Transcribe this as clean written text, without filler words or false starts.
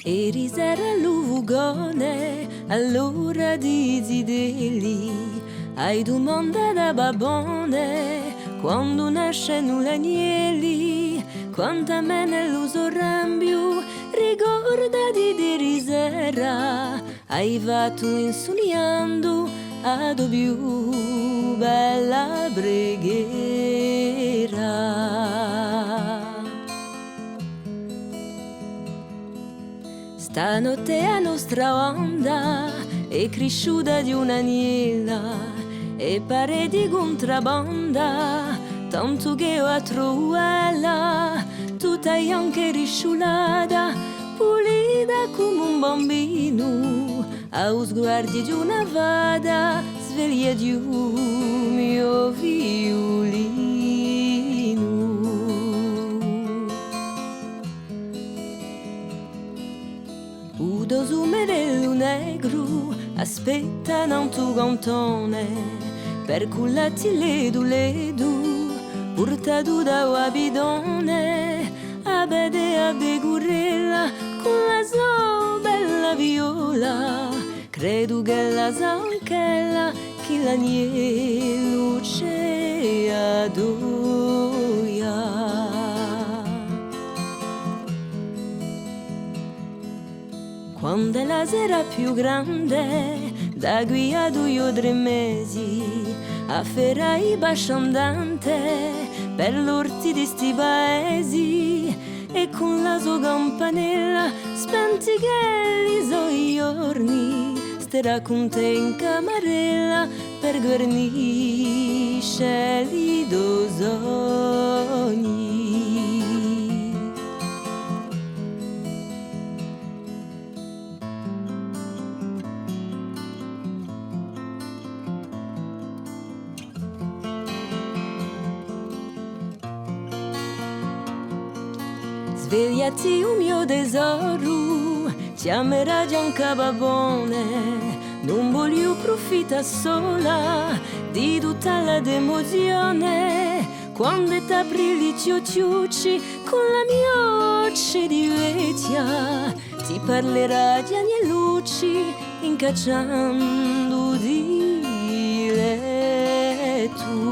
Eri sera l'uvugone all'ora di zideli, hai domanda da babone quando nascono l'agnelli, quanta me nell'uso rambio ricorda di risera, hai fatto insuliando ad più bella preghiera. Stanotte a nostra onda è cresciuta di un'agnella e pare di contrabbanda, tanto che ho trovato tutta anche risciulata, pulita come un bambino, a sguardi di una vada, sveglia di un mio violino. Udo zumerello negro aspetta un tuo cantone per cullati ledu portato da un bidone a bede a begurella con la sua bella viola, credo che la sa anch'ella che l'agnello c'è adoia. Quando è la sera più grande, da qui a 2 o 3 mesi, afferrai basciandante per l'orti di sti paesi, e con la sua campanella spenti che li so giorni, starà con te in camarella per guarnisce i tuoi sogni. Svegliati un mio tesoro, chiamerà Gianca Babone, non voglio approfittare sola di tutta la demozione, quando t'apri gli ciucci con la mia voce di vecchia, ti parlerà di agnellucci incacciando di letto.